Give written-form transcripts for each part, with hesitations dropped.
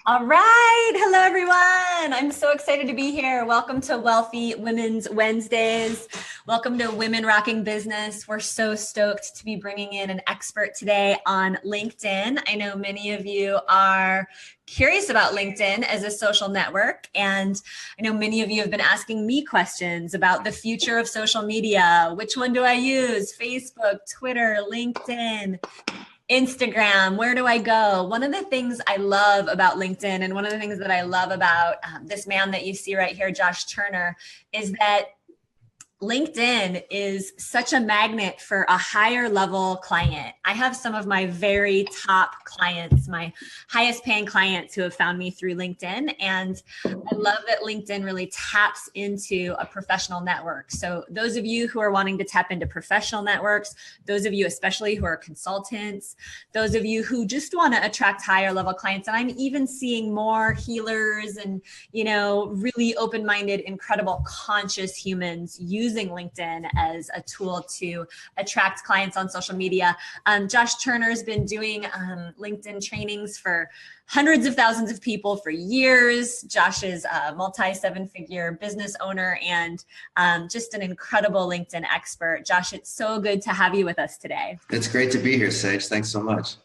All right. Hello, everyone. I'm so excited to be here. Welcome to Wealthy Women's Wednesdays. Welcome to Women Rocking Business. We're so stoked to be bringing in an expert today on LinkedIn. I know many of you are curious about LinkedIn as a social network. And I know many of you have been asking me questions about the future of social media. Which one do I use? Facebook, Twitter, LinkedIn, Instagram, where do I go? One of the things I love about LinkedIn and one of the things that I love about this man that you see right here, Josh Turner, is that LinkedIn is such a magnet for a higher level client. I have some of my very top clients, my highest paying clients who have found me through LinkedIn. And I love that LinkedIn really taps into a professional network. So those of you who are wanting to tap into professional networks, those of you especially who are consultants, those of you who just want to attract higher level clients. And I'm even seeing more healers and, really open-minded, incredible, conscious humans using LinkedIn as a tool to attract clients on social media. Josh Turner's been doing LinkedIn trainings for hundreds of thousands of people for years. Josh is a multi-seven-figure business owner and just an incredible LinkedIn expert. Josh, it's so good to have you with us today. It's great to be here, Sage. Thanks so much.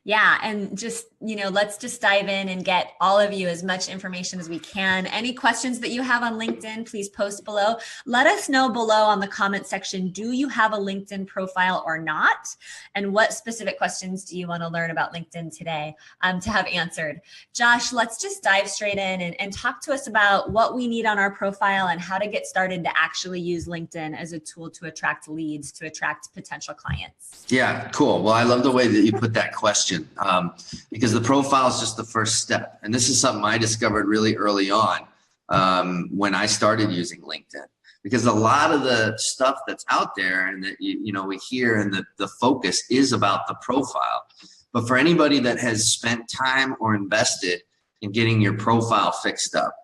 Yeah. And just, let's just dive in and get all of you as much information as we can. Any questions that you have on LinkedIn, please post below. Let us know below on the comment section, do you have a LinkedIn profile or not? And what specific questions do you want to learn about LinkedIn today to have answered? Josh, let's just dive straight in and talk to us about what we need on our profile and how to get started to actually use LinkedIn as a tool to attract leads, to attract potential clients. Yeah, cool. Well, I love the way that you put that question because the profile is just the first step. And this is something I discovered really early on when I started using LinkedIn, because a lot of the stuff that's out there and that, we hear and the focus is about the profile. But for anybody that has spent time or invested in getting your profile fixed up,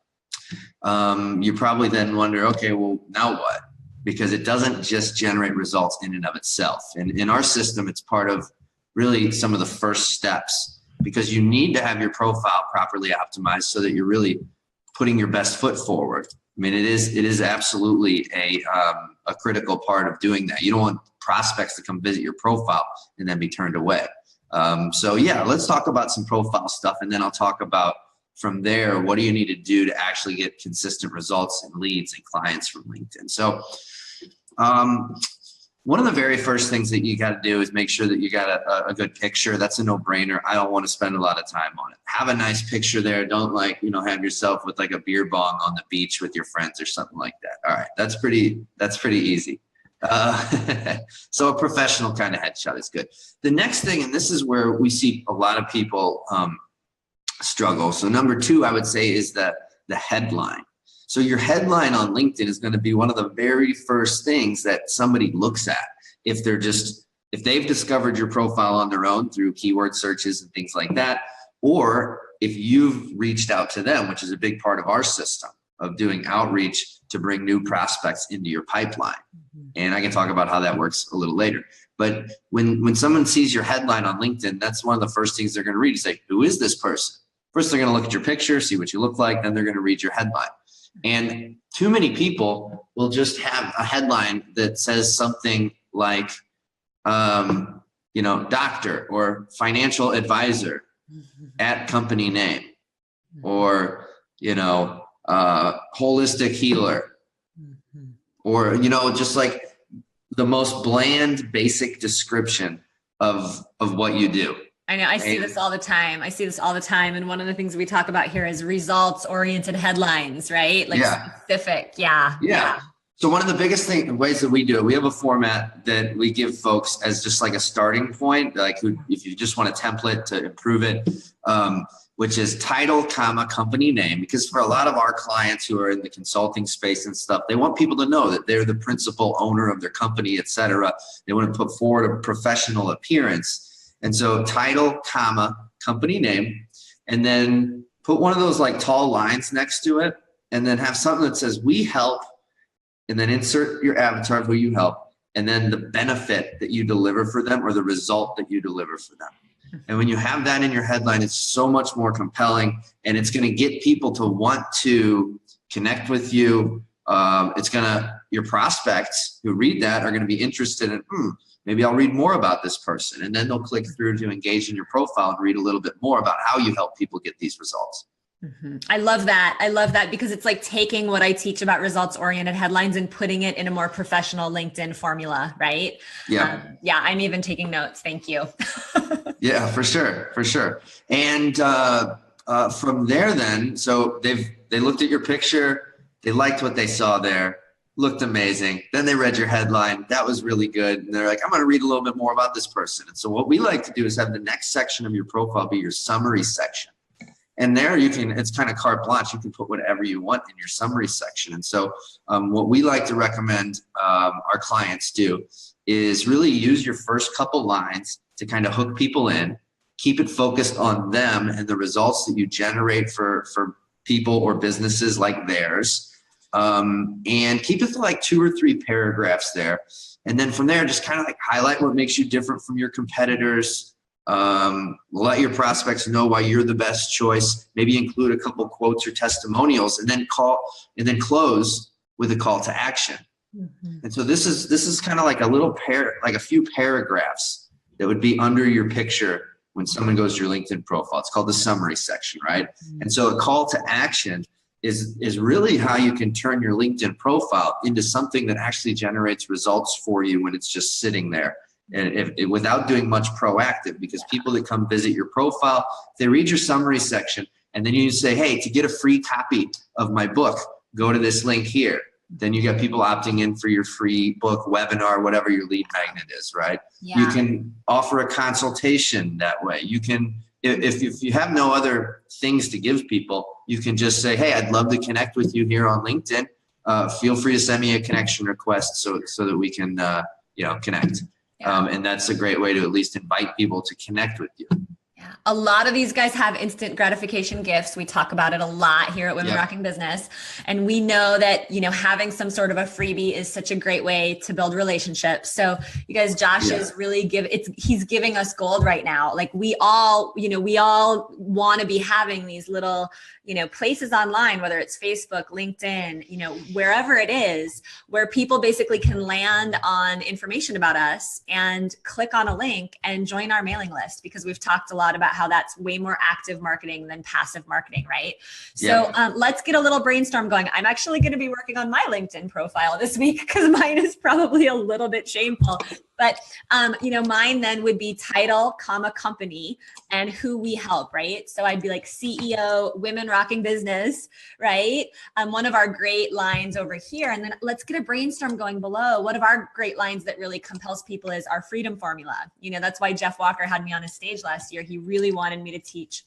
you probably then wonder, okay, well, now what? Because it doesn't just generate results in and of itself. And in our system, it's part of really some of the first steps, because you need to have your profile properly optimized so that you're really putting your best foot forward. I mean, it is absolutely a critical part of doing that. You don't want prospects to come visit your profile and then be turned away. So yeah, let's talk about some profile stuff, and then I'll talk about from there, what do you need to do to actually get consistent results and leads and clients from LinkedIn? So one of the very first things that you got to do is make sure that you got a good picture. That's a no-brainer. I don't want to spend a lot of time on it. Have a nice picture there. Don't have yourself with like a beer bong on the beach with your friends or something like that. All right, that's pretty easy. So a professional kind of headshot is good. The next thing, and this is where we see a lot of people struggle. So number two, I would say, is the headline. So your headline on LinkedIn is going to be one of the very first things that somebody looks at if they've discovered your profile on their own through keyword searches and things like that, or if you've reached out to them, which is a big part of our system of doing outreach to bring new prospects into your pipeline. And I can talk about how that works a little later. But when someone sees your headline on LinkedIn, that's one of the first things they're going to read. Is like, who is this person? First, they're going to look at your picture, see what you look like, then they're going to read your headline. And too many people will just have a headline that says something like, doctor or financial advisor at company name, or, holistic healer, or, just like the most bland, basic description of what you do. I know. I see this all the time. And one of the things we talk about here is results-oriented headlines, right? Like specific. Yeah. So one of the biggest ways that we do it, we have a format that we give folks as just like a starting point, like if you just want a template to improve it, which is title, comma, company name. Because for a lot of our clients who are in the consulting space and stuff, they want people to know that they're the principal owner of their company, et cetera. They want to put forward a professional appearance. And so title, comma, company name, and then put one of those like tall lines next to it, and then have something that says, we help, and then insert your avatar of who you help, and then the benefit that you deliver for them or the result that you deliver for them. And when you have that in your headline, it's so much more compelling, and it's going to get people to want to connect with you. Your prospects who read that are going to be interested in, maybe I'll read more about this person. And then they'll click through to engage in your profile and read a little bit more about how you help people get these results. I love that. I love that because it's like taking what I teach about results-oriented headlines and putting it in a more professional LinkedIn formula, right? Yeah. I'm even taking notes. Thank you. Yeah, for sure. For sure. And from there then, so they looked at your picture, they liked what they saw there, looked amazing. Then they read your headline. That was really good. And they're like, I'm going to read a little bit more about this person. And so what we like to do is have the next section of your profile be your summary section. And there it's kind of carte blanche. You can put whatever you want in your summary section. And so what we like to recommend our clients do is really use your first couple lines to kind of hook people in, keep it focused on them and the results that you generate for people or businesses like theirs. And keep it to like 2 or 3 paragraphs there. And then from there, just kind of like highlight what makes you different from your competitors. Let your prospects know why you're the best choice. Maybe include a couple quotes or testimonials, and then close with a call to action. Mm-hmm. And so this is kind of like a few paragraphs that would be under your picture when someone goes to your LinkedIn profile. It's called the summary section, right? Mm-hmm. And so a call to action is really how you can turn your LinkedIn profile into something that actually generates results for you when it's just sitting there. And without doing much proactive, because people that come visit your profile, they read your summary section, and then you say, hey, to get a free copy of my book, go to this link here. Then you got people opting in for your free book, webinar, whatever your lead magnet is, right? Yeah. You can offer a consultation that way. You can, if you have no other things to give people, you can just say, hey, I'd love to connect with you here on LinkedIn. Feel free to send me a connection request so that we can, connect. Yeah. And that's a great way to at least invite people to connect with you. Yeah. A lot of these guys have instant gratification gifts. We talk about it a lot here at Women Rocking Business. And we know that, having some sort of a freebie is such a great way to build relationships. So you guys, Josh is really he's giving us gold right now. Like we all want to be having these little, places online, whether it's Facebook, LinkedIn, wherever it is, where people basically can land on information about us and click on a link and join our mailing list, because we've talked a lot about how that's way more active marketing than passive marketing, right? So let's get a little brainstorm going. I'm actually going to be working on my LinkedIn profile this week because mine is probably a little bit shameful. But, mine then would be title, company, and who we help, right? So I'd be like CEO, Women Rocking Business, right? One of our great lines over here. And then let's get a brainstorm going below. One of our great lines that really compels people is our freedom formula. That's why Jeff Walker had me on his stage last year. He really wanted me to teach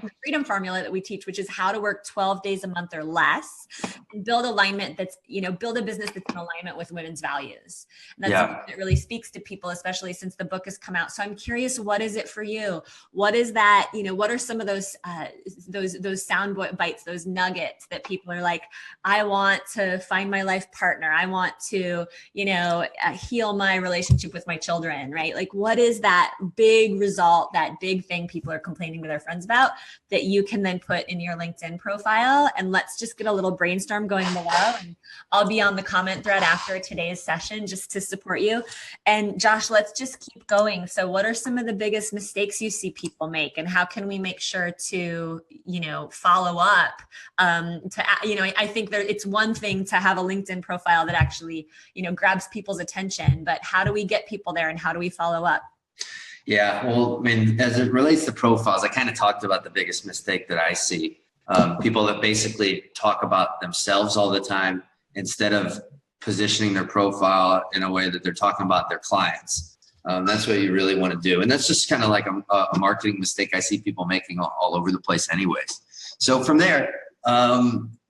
the freedom formula that we teach, which is how to work 12 days a month or less and build alignment build a business that's in alignment with women's values. And that's something that really speaks to people, especially since the book has come out. So I'm curious, what is it for you? What is that? What are some of those sound bites, those nuggets that people are like, I want to find my life partner. I want to, heal my relationship with my children, right? Like, what is that big result, that big thing people are complaining to their friends about that you can then put in your LinkedIn profile? And let's just get a little brainstorm going below. And I'll be on the comment thread after today's session just to support you. And Josh, let's just keep going. So what are some of the biggest mistakes you see people make, and how can we make sure to, follow up? I think it's one thing to have a LinkedIn profile that actually, grabs people's attention, but how do we get people there and how do we follow up? Yeah, well, as it relates to profiles, I kind of talked about the biggest mistake that I see. People that basically talk about themselves all the time instead of positioning their profile in a way that they're talking about their clients. That's what you really want to do. And that's just kind of like a marketing mistake I see people making all over the place anyways. So from there,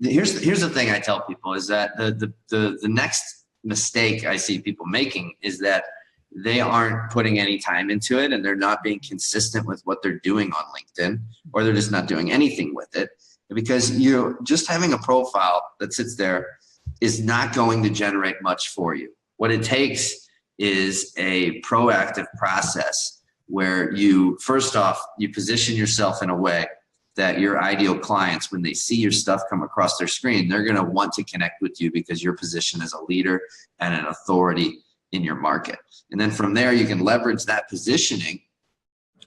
here's the thing I tell people is that the next mistake I see people making is that they aren't putting any time into it and they're not being consistent with what they're doing on LinkedIn, or they're just not doing anything with it, because just having a profile that sits there is not going to generate much for you. What it takes is a proactive process where you, first off, you position yourself in a way that your ideal clients, when they see your stuff come across their screen, they're going to want to connect with you because you're positioned as a leader and an authority in your market. And then from there, you can leverage that positioning.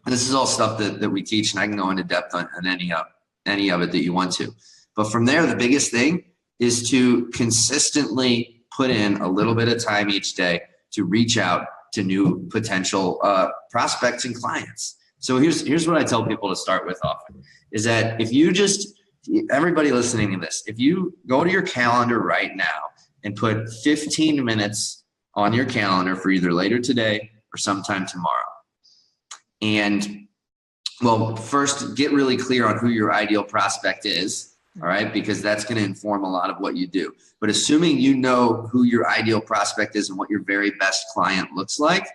And this is all stuff that we teach, and I can go into depth on any of it that you want to. But from there, the biggest thing is to consistently put in a little bit of time each day to reach out to new potential prospects and clients. So here's what I tell people to start with often, is that if you everybody listening to this, if you go to your calendar right now and put 15 minutes on your calendar for either later today or sometime tomorrow, and well, first get really clear on who your ideal prospect is, all right, because that's going to inform a lot of what you do. But assuming you know who your ideal prospect is and what your very best client looks like,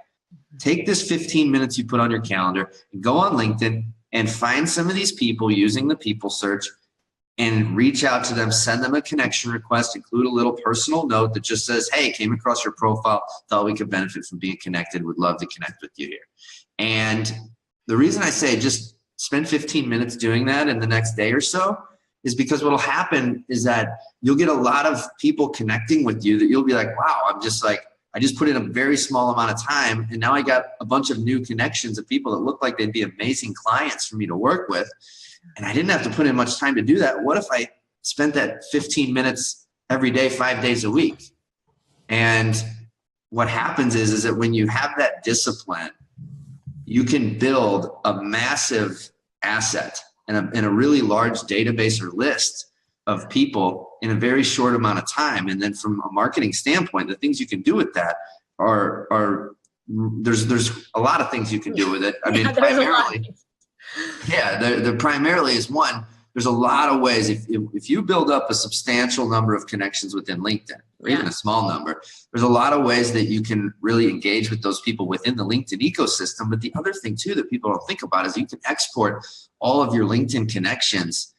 take this 15 minutes you put on your calendar and go on LinkedIn and find some of these people using the people search and reach out to them, send them a connection request, include a little personal note that just says, hey, came across your profile, thought we could benefit from being connected, would love to connect with you here. And the reason I say just spend 15 minutes doing that in the next day or so is because what'll happen is that you'll get a lot of people connecting with you that you'll be like, wow, I just put in a very small amount of time, and now I got a bunch of new connections of people that look like they'd be amazing clients for me to work with. And I didn't have to put in much time to do that. What if I spent that 15 minutes every day, 5 days a week? And what happens is that when you have that discipline, you can build a massive asset and a really large database or list of people in a very short amount of time. And then from a marketing standpoint, the things you can do with that are there's a lot of things you can do with it. I mean, primarily, the primarily is one, there's a lot of ways. If you build up a substantial number of connections within LinkedIn, or even a small number, there's a lot of ways that you can really engage with those people within the LinkedIn ecosystem. But the other thing too that people don't think about is you can export all of your LinkedIn connections,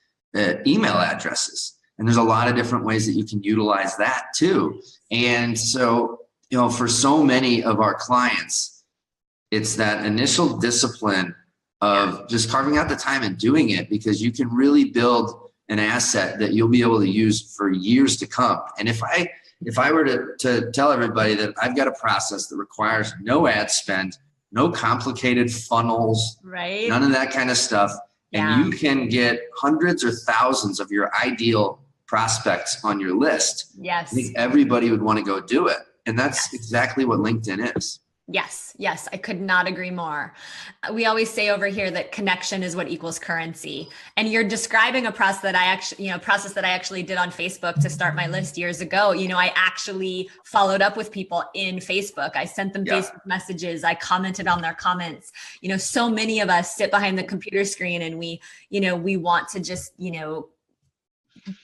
email addresses. And there's a lot of different ways that you can utilize that too. And so, for so many of our clients, it's that initial discipline of just carving out the time and doing it, because you can really build an asset that you'll be able to use for years to come. And if I were to tell everybody that I've got a process that requires no ad spend, no complicated funnels, right, none of that kind of stuff, and you can get hundreds or thousands of your ideal prospects on your list, I think everybody would want to go do it. And that's exactly what LinkedIn is. Yes, I could not agree more. We always say over here that connection is what equals currency. And you're describing a process that I actually did on Facebook to start my list years ago. I actually followed up with people in Facebook. I sent them Facebook messages. I commented on their comments. So many of us sit behind the computer screen and we want to just,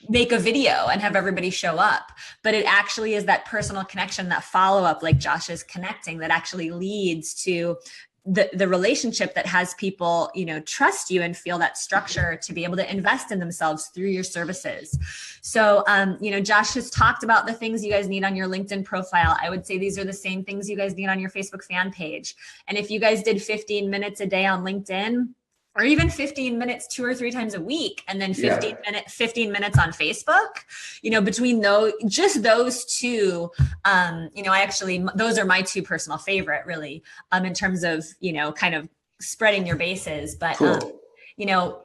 make a video and have everybody show up. But it actually is that personal connection, that follow-up, like Josh is connecting, that actually leads to the relationship that has people, trust you and feel that structure to be able to invest in themselves through your services. So, Josh has talked about the things you guys need on your LinkedIn profile. I would say these are the same things you guys need on your Facebook fan page. And if you guys did 15 minutes a day on LinkedIn, or even 15 minutes 2 or 3 times a week, and then 15 minutes on Facebook, between those two, those are my 2 personal favorite, really, in terms of, kind of spreading your bases. But, cool.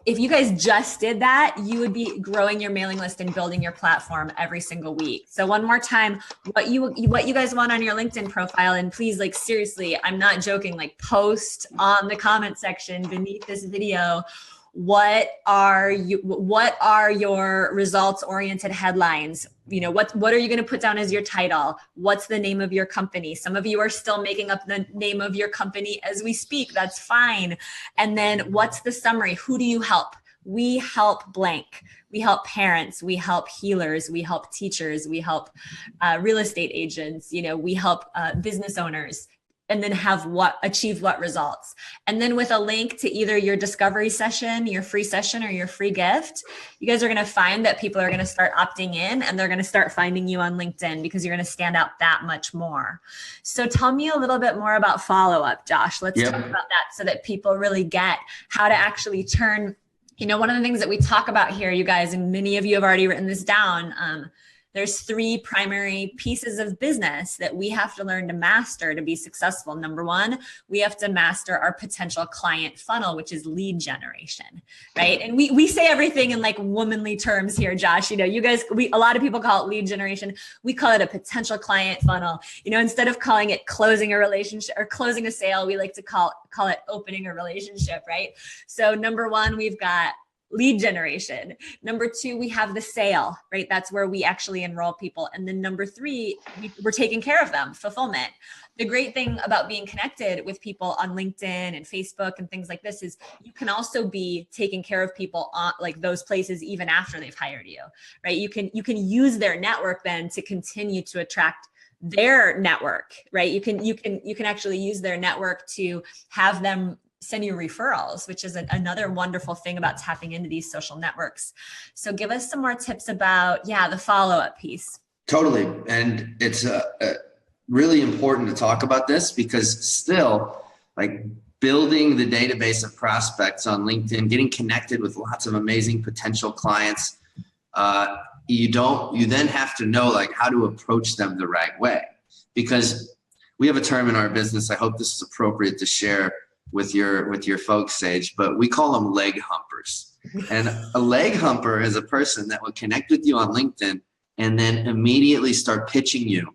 If you guys just did that, you would be growing your mailing list and building your platform every single week. So one more time, what you guys want on your LinkedIn profile, and please, seriously, I'm not joking, post on the comment section beneath this video. What are your results oriented headlines? What are you going to put down as your title? What's the name of your company? Some of you are still making up the name of your company as we speak. That's fine. And then what's the summary? Who do you help? We help blank. We help parents. We help healers. We help teachers. We help real estate agents. We help business owners. and then achieve what results. And then with a link to either your discovery session, your free session, or your free gift, you guys are going to find that people are going to start opting in, and they're going to start finding you on LinkedIn because you're going to stand out that much more. So tell me a little bit more about follow-up, Josh. Let's talk about that so that people really get how to actually turn, one of the things that we talk about here, you guys, and many of you have already written this down, there's 3 primary pieces of business that we have to learn to master to be successful. Number 1, we have to master our potential client funnel, which is lead generation, right? And we say everything in like womanly terms here, Josh. You guys, a lot of people call it lead generation. We call it a potential client funnel. Instead of calling it closing a relationship or closing a sale, we like to call it opening a relationship, right? So number 1, we've got lead generation. Number 2, we have the sale, right? That's where we actually enroll people. And then number 3, we're taking care of them, fulfillment. The great thing about being connected with people on LinkedIn and Facebook and things like this is you can also be taking care of people on like those places even after they've hired you, right? You can use their network then to continue to attract their network, right? You can actually use their network to have them send you referrals, which is another wonderful thing about tapping into these social networks. So give us some more tips about, the follow-up piece. Totally. And it's really important to talk about this because still, like building the database of prospects on LinkedIn, getting connected with lots of amazing potential clients, you then have to know like how to approach them the right way. Because we have a term in our business, I hope this is appropriate to share with your folks, Sage, but we call them leg humpers. And a leg humper is a person that will connect with you on LinkedIn and then immediately start pitching you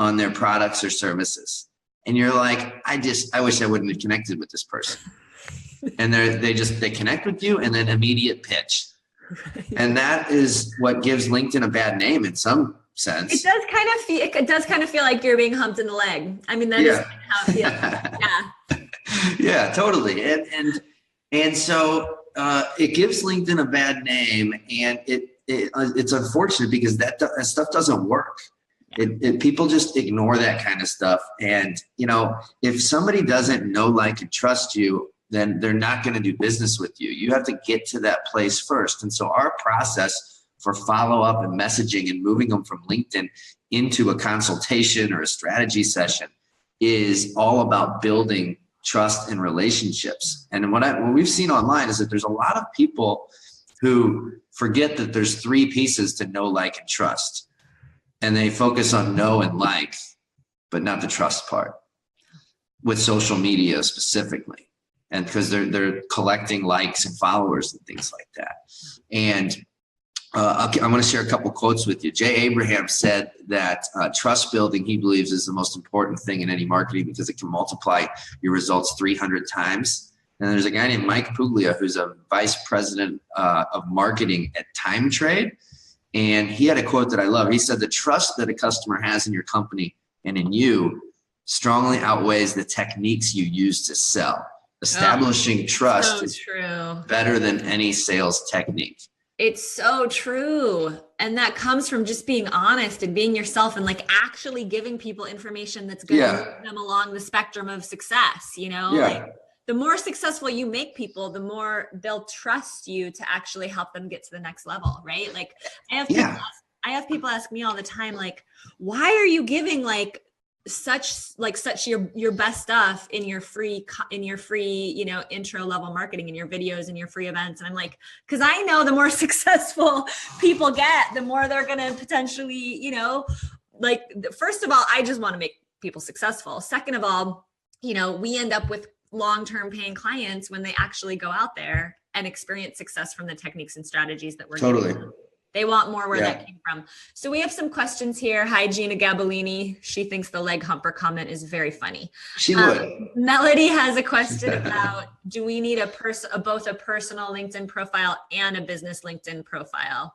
on their products or services. And you're like, I wish I wouldn't have connected with this person. And they connect with you and then immediate pitch. And that is what gives LinkedIn a bad name in some sense. It does kind of feel like you're being humped in the leg. I mean, that is how it feels. Yeah. Yeah, totally. And so it gives LinkedIn a bad name, and it's unfortunate because that stuff doesn't work. People just ignore that kind of stuff. And, if somebody doesn't know, like, and trust you, then they're not going to do business with you. You have to get to that place first. And so our process for follow-up and messaging and moving them from LinkedIn into a consultation or a strategy session is all about building trust and relationships. And what we've seen online is that there's a lot of people who forget that there's 3 pieces to know, like, and trust. And they focus on know and like, but not the trust part with social media specifically. And because they're collecting likes and followers and things like that. And I want to share a couple quotes with you. Jay Abraham said that trust building, he believes, is the most important thing in any marketing because it can multiply your results 300 times. And there's a guy named Mike Puglia, who's a vice president of marketing at Time Trade. And he had a quote that I love. He said, the trust that a customer has in your company and in you strongly outweighs the techniques you use to sell. Establishing trust is better than any sales technique. It's so true. And that comes from just being honest and being yourself and like actually giving people information that's going to move them along the spectrum of success. Like the more successful you make people, the more they'll trust you to actually help them get to the next level. Right. Like I have people ask me all the time, like, why are you giving such your best stuff in your free intro level marketing, in your videos and your free events? And I'm like, because I know the more successful people get, the more they're going to potentially, first of all, I just want to make people successful. Second of all, we end up with long-term paying clients when they actually go out there and experience success from the techniques and strategies that we're doing. They want more where that came from. So we have some questions here. Hi, Gina Gabellini. She thinks the leg humper comment is very funny. She would. Melody has a question about, do we need both a personal LinkedIn profile and a business LinkedIn profile?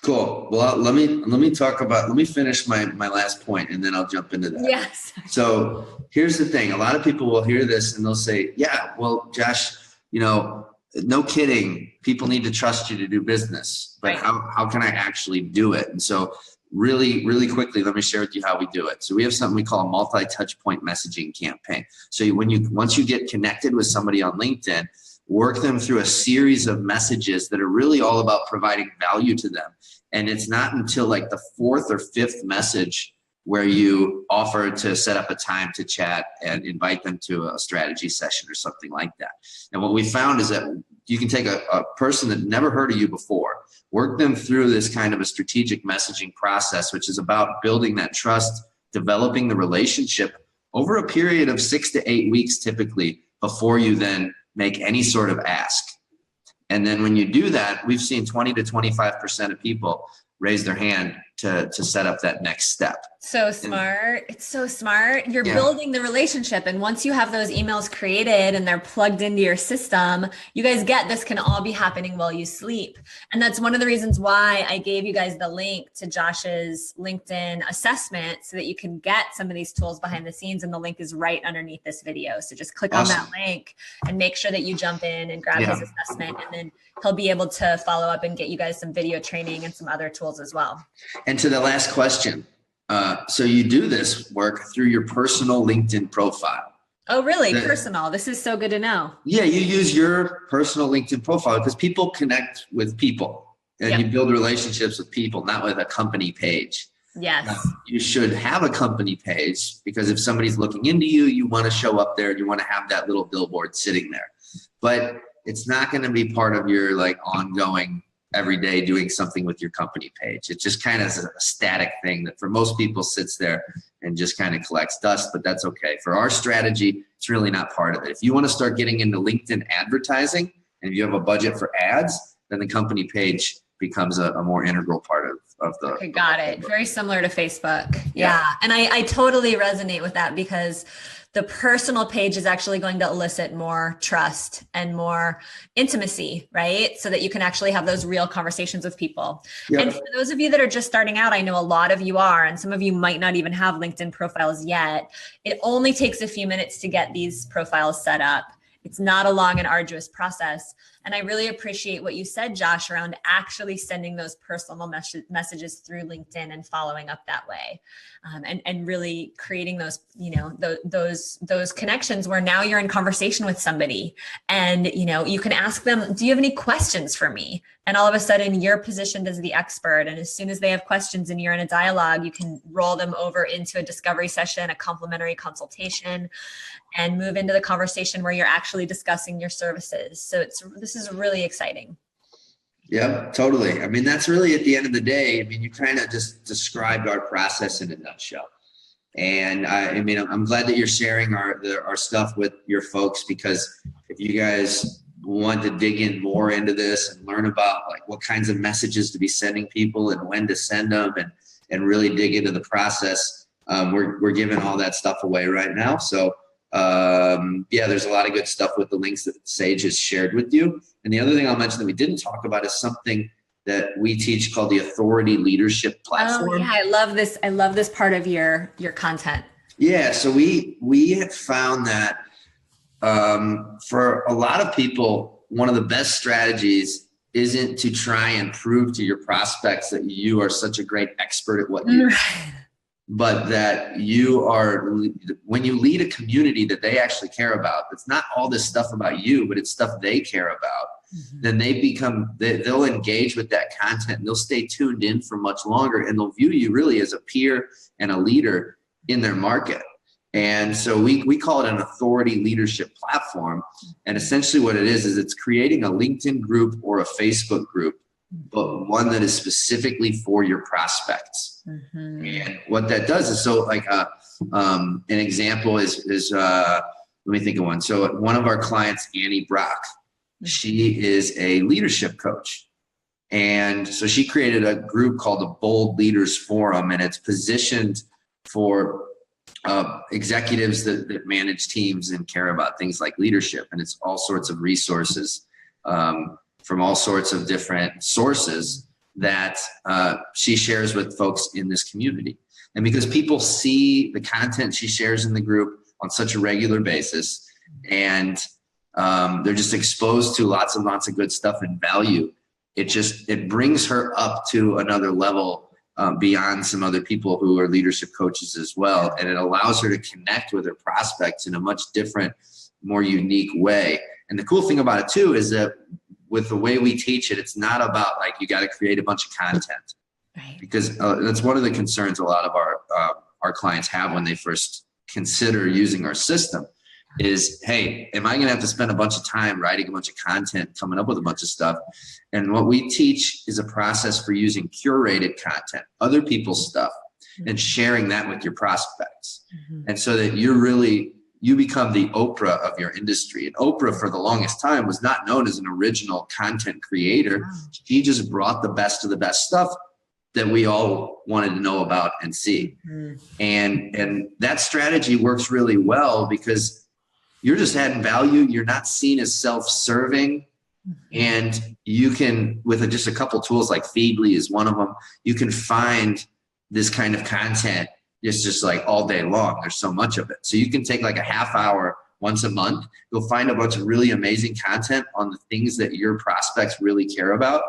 Cool. Well, let me finish my last point and then I'll jump into that. Yes. So here's the thing. A lot of people will hear this and they'll say, yeah, well, Josh, no kidding. People need to trust you to do business, but how can I actually do it? And so really, really quickly, let me share with you how we do it. So we have something we call a multi-touch point messaging campaign. So once you get connected with somebody on LinkedIn, work them through a series of messages that are really all about providing value to them. And it's not until like the fourth or fifth message where you offer to set up a time to chat and invite them to a strategy session or something like that. And what we found is that you can take a person that never heard of you before, work them through this kind of a strategic messaging process, which is about building that trust, developing the relationship over a period of 6 to 8 weeks typically before you then make any sort of ask. And then when you do that, we've seen 20 to 25% of people raise their hand to set up that next step. So smart. It's so smart. You're building the relationship. And once you have those emails created and they're plugged into your system, you guys get this can all be happening while you sleep. And that's one of the reasons why I gave you guys the link to Josh's LinkedIn assessment so that you can get some of these tools behind the scenes. And the link is right underneath this video. So just click on that link and make sure that you jump in and grab his assessment. And then he'll be able to follow up and get you guys some video training and some other tools as well. And to the last question, so you do this work through your personal LinkedIn profile. Oh, really? Personal. This is so good to know. Yeah, you use your personal LinkedIn profile because people connect with people and you build relationships with people, not with a company page. Yes. You should have a company page because if somebody's looking into you, you want to show up there. You want to have that little billboard sitting there. But it's not going to be part of your like ongoing every day doing something with your company page. It just kind of is a static thing that for most people sits there and just kind of collects dust, but that's okay. For our strategy, it's really not part of it. If you want to start getting into LinkedIn advertising and if you have a budget for ads, then the company page becomes a more integral part of the. Okay, got it. Very similar to Facebook. Yeah. And I totally resonate with that because the personal page is actually going to elicit more trust and more intimacy, right? So that you can actually have those real conversations with people. Yep. And for those of you that are just starting out, I know a lot of you are, and some of you might not even have LinkedIn profiles yet. It only takes a few minutes to get these profiles set up. It's not a long and arduous process. And I really appreciate what you said, Josh, around actually sending those personal messages through LinkedIn and following up that way. And really creating those, those connections where now you're in conversation with somebody and, you can ask them, do you have any questions for me? And all of a sudden you're positioned as the expert. And as soon as they have questions and you're in a dialogue, you can roll them over into a discovery session, a complimentary consultation, and move into the conversation where you're actually discussing your services. So this is really exciting. Yeah, totally. I mean, that's really at the end of the day, you kind of just described our process in a nutshell. And I'm glad that you're sharing our stuff with your folks, because if you guys want to dig in more into this and learn about like what kinds of messages to be sending people and when to send them and really dig into the process, we're giving all that stuff away right now. So there's a lot of good stuff with the links that Sage has shared with you. And the other thing I'll mention that we didn't talk about is something that we teach called the Authority Leadership Platform. Oh, yeah, I love this. I love this part of your content. Yeah, so we have found that for a lot of people, one of the best strategies isn't to try and prove to your prospects that you are such a great expert at what you do. But that you are, when you lead a community that they actually care about, it's not all this stuff about you, but it's stuff they care about, then they'll engage with that content and they'll stay tuned in for much longer, and they'll view you really as a peer and a leader in their market. And so we call it an authority leadership platform. And essentially what it is it's creating a LinkedIn group or a Facebook group, but one that is specifically for your prospects. And what that does is, so like an example is let me think of one. So one of our clients, Annie Brock, she is a leadership coach. And so she created a group called the Bold Leaders Forum, and it's positioned for executives that manage teams and care about things like leadership. And it's all sorts of resources from all sorts of different sources that she shares with folks in this community. And because people see the content she shares in the group on such a regular basis, and they're just exposed to lots of good stuff and value, it brings her up to another level beyond some other people who are leadership coaches as well. And it allows her to connect with her prospects in a much different, more unique way. And the cool thing about it too is that with the way we teach it, it's not about like you got to create a bunch of content, right? Because that's one of the concerns a lot of our clients have when they first consider using our system is, hey, am I going to have to spend a bunch of time writing a bunch of content, coming up with a bunch of stuff? And what we teach is a process for using curated content, other people's stuff, and sharing that with your prospects. And so that you become the Oprah of your industry. And Oprah, for the longest time, was not known as an original content creator. She just brought the best of the best stuff that we all wanted to know about and see. And that strategy works really well because you're just adding value. You're not seen as self-serving. And you can, with just a couple tools like Feedly is one of them, you can find this kind of content. It's just like all day long. There's so much of it. So you can take like a half hour once a month. You'll find a bunch of really amazing content on the things that your prospects really care about,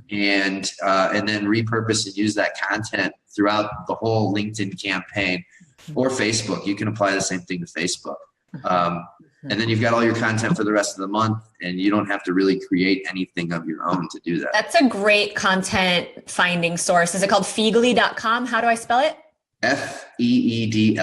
and then repurpose and use that content throughout the whole LinkedIn campaign or Facebook. You can apply the same thing to Facebook. And then you've got all your content for the rest of the month, and you don't have to really create anything of your own to do that. That's a great content finding source. Is it called Feedly.com? How do I spell it? Feedly.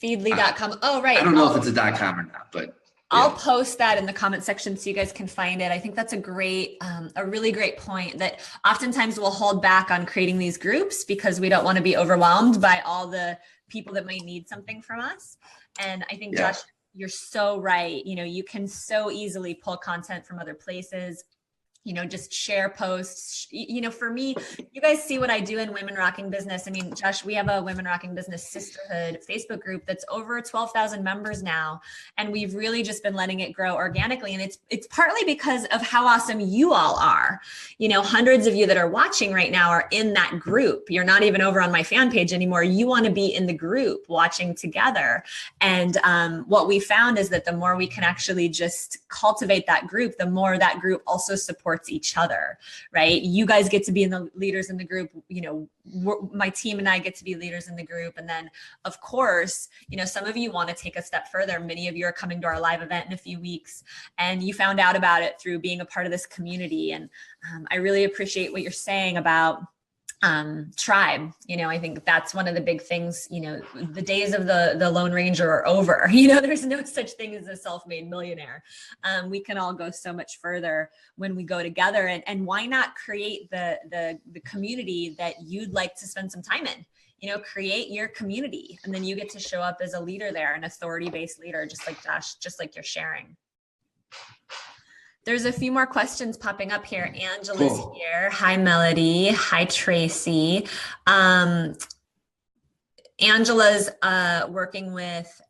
Feedly.com. Oh, right. I don't know if it's a .com or not, but I'll post that in the comment section so you guys can find it. I think that's a really great point that oftentimes we'll hold back on creating these groups because we don't want to be overwhelmed by all the people that might need something from us. And I think, Josh, you're so right. You can so easily pull content from other places. Just share posts. For me, you guys see what I do in Women Rocking Business. I mean, Josh, we have a Women Rocking Business Sisterhood Facebook group that's over 12,000 members now. And we've really just been letting it grow organically. And it's partly because of how awesome you all are. Hundreds of you that are watching right now are in that group. You're not even over on my fan page anymore. You want to be in the group watching together. And what we found is that the more we can actually just cultivate that group, the more that group also supports each other, right? You guys get to be in the leaders in the group. My team and I get to be leaders in the group. And then of course, some of you want to take a step further. Many of you are coming to our live event in a few weeks, and you found out about it through being a part of this community. And I really appreciate what you're saying about tribe. I think that's one of the big things. The days of the Lone Ranger are over. There's no such thing as a self-made millionaire. We can all go so much further when we go together, and why not create the community that you'd like to spend some time in? Create your community, and then you get to show up as a leader there, an authority-based leader, just like Josh, just like you're sharing. There's a few more questions popping up here. Angela's here. Hi, Melody. Hi, Tracy. Angela's working with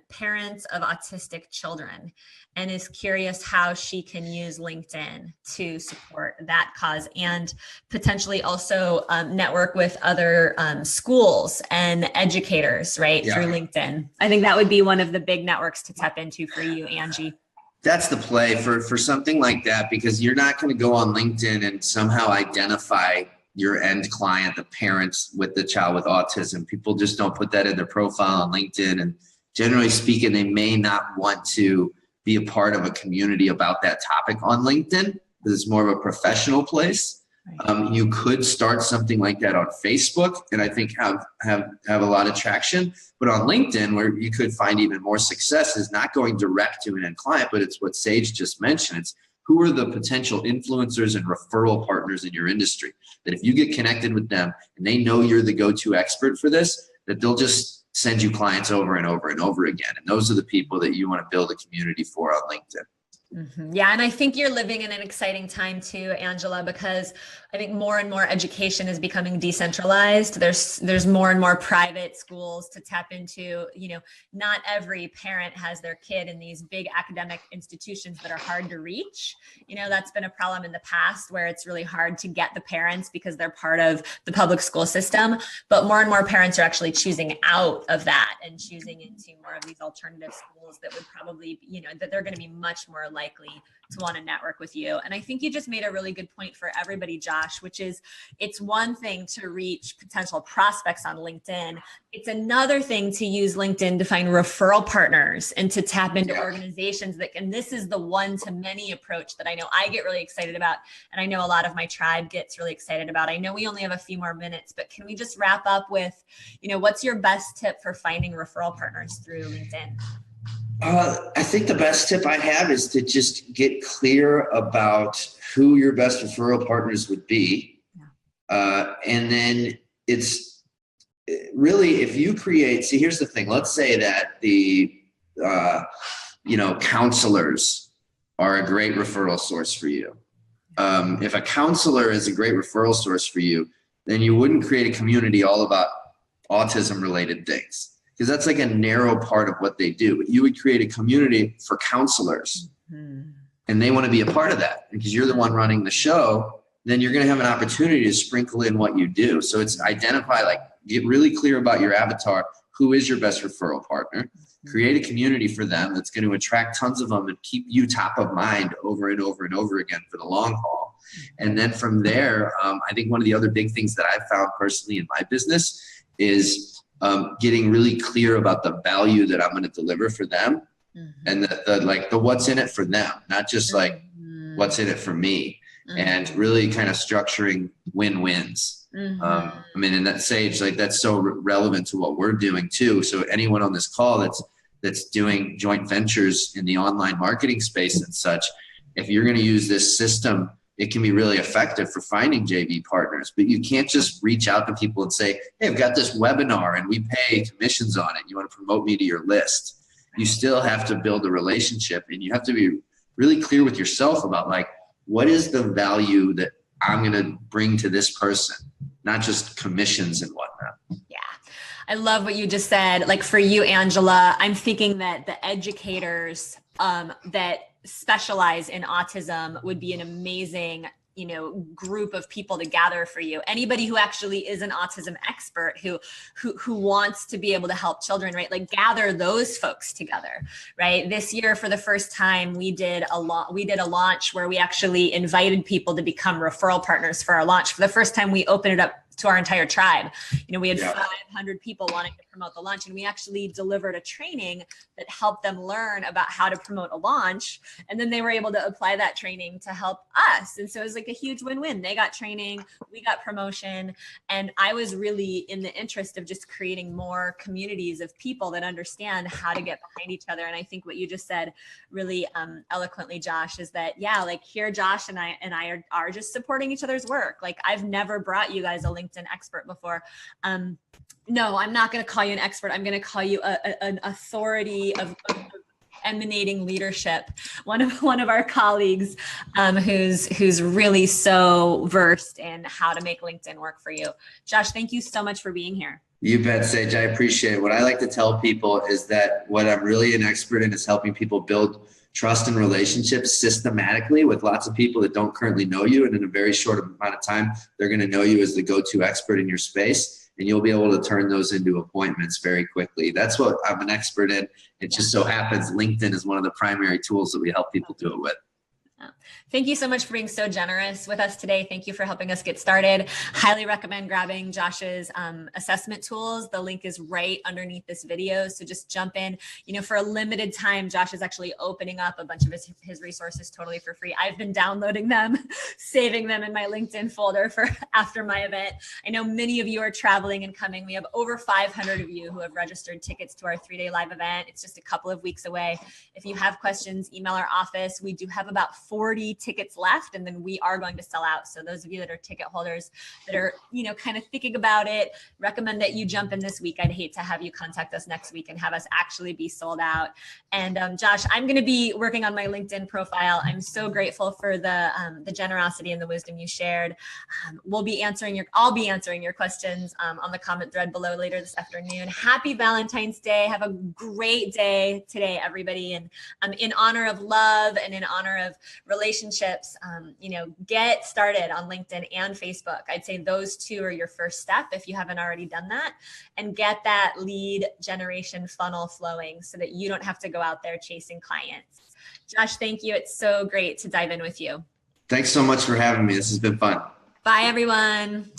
parents of autistic children and is curious how she can use LinkedIn to support that cause and potentially also network with other schools and educators, right, through LinkedIn. I think that would be one of the big networks to tap into for you, Angie. That's the play for something like that, because you're not going to go on LinkedIn and somehow identify your end client, the parents with the child with autism. People just don't put that in their profile on LinkedIn. And generally speaking, they may not want to be a part of a community about that topic on LinkedIn because it's more of a professional place. You could start something like that on Facebook, and I think have a lot of traction. But on LinkedIn, where you could find even more success, is not going direct to an end client, but it's what Sage just mentioned. It's who are the potential influencers and referral partners in your industry that if you get connected with them and they know you're the go-to expert for this, that they'll just send you clients over and over and over again. And those are the people that you want to build a community for on LinkedIn. Mm-hmm. Yeah. And I think you're living in an exciting time too, Angela, because I think more and more education is becoming decentralized. There's more and more private schools to tap into. Not every parent has their kid in these big academic institutions that are hard to reach. That's been a problem in the past where it's really hard to get the parents because they're part of the public school system. But more and more parents are actually choosing out of that and choosing into more of these alternative schools that would probably, that they're going to be much more likely to want to network with you. And I think you just made a really good point for everybody, Josh, which is it's one thing to reach potential prospects on LinkedIn. It's another thing to use LinkedIn to find referral partners and to tap into organizations that can, this is the one-to-many approach that I know I get really excited about. And I know a lot of my tribe gets really excited about. I know we only have a few more minutes, but can we just wrap up with, what's your best tip for finding referral partners through LinkedIn? I think the best tip I have is to just get clear about who your best referral partners would be. And then it's really, if you create, see, here's the thing. Let's say that the, counselors are a great referral source for you. If a counselor is a great referral source for you, then you wouldn't create a community all about autism related things, because that's like a narrow part of what they do. But you would create a community for counselors, and they want to be a part of that because you're the one running the show. Then you're going to have an opportunity to sprinkle in what you do. So it's identify, get really clear about your avatar. Who is your best referral partner? Create a community for them that's going to attract tons of them and keep you top of mind over and over and over again for the long haul. And then from there, I think one of the other big things that I've found personally in my business is getting really clear about the value that I'm going to deliver for them, and the what's in it for them, not just what's in it for me, and really kind of structuring win-wins. In that stage, that's so relevant to what we're doing too. So anyone on this call that's doing joint ventures in the online marketing space and such, if you're going to use this system, it can be really effective for finding JV partners. But you can't just reach out to people and say, hey, I've got this webinar and we pay commissions on it. You want to promote me to your list? You still have to build a relationship, and you have to be really clear with yourself about what is the value that I'm going to bring to this person, not just commissions and whatnot. Yeah. I love what you just said. For you, Angela, I'm thinking that the educators that specialize in autism would be an amazing, group of people to gather for you. Anybody who actually is an autism expert who wants to be able to help children, right? Gather those folks together, right? This year, for the first time, we did a launch where we actually invited people to become referral partners for our launch. For the first time, we opened it up to our entire tribe. We had 500 people wanting to promote the launch, and we actually delivered a training that helped them learn about how to promote a launch. And then they were able to apply that training to help us. And so it was a huge win-win. They got training, we got promotion. And I was really in the interest of just creating more communities of people that understand how to get behind each other. And I think what you just said really eloquently, Josh, is that, here Josh and I are just supporting each other's work. I've never brought you guys a LinkedIn expert before. No, I'm not going to call you an expert. I'm going to call you an authority of emanating leadership. One of our colleagues who's really so versed in how to make LinkedIn work for you. Josh, thank you so much for being here. You bet, Sage. I appreciate it. What I like to tell people is that what I'm really an expert in is helping people build trust and relationships systematically with lots of people that don't currently know you. And in a very short amount of time, they're going to know you as the go-to expert in your space. And you'll be able to turn those into appointments very quickly. That's what I'm an expert in. It just so happens LinkedIn is one of the primary tools that we help people do it with. Thank you so much for being so generous with us today. Thank you for helping us get started. Highly recommend grabbing Josh's assessment tools. The link is right underneath this video. So just jump in. For a limited time, Josh is actually opening up a bunch of his resources totally for free. I've been downloading them, saving them in my LinkedIn folder for after my event. I know many of you are traveling and coming. We have over 500 of you who have registered tickets to our 3-day live event. It's just a couple of weeks away. If you have questions, email our office. We do have about 40 tickets left, and then we are going to sell out. So those of you that are ticket holders that are, kind of thinking about it, recommend that you jump in this week. I'd hate to have you contact us next week and have us actually be sold out. And Josh, I'm going to be working on my LinkedIn profile. I'm so grateful for the generosity and the wisdom you shared. I'll be answering your questions on the comment thread below later this afternoon. Happy Valentine's Day. Have a great day today, everybody. And in honor of love and in honor of relationships, relationships, get started on LinkedIn and Facebook. I'd say those two are your first step if you haven't already done that, and get that lead generation funnel flowing so that you don't have to go out there chasing clients. Josh, thank you. It's so great to dive in with you. Thanks so much for having me. This has been fun. Bye, everyone.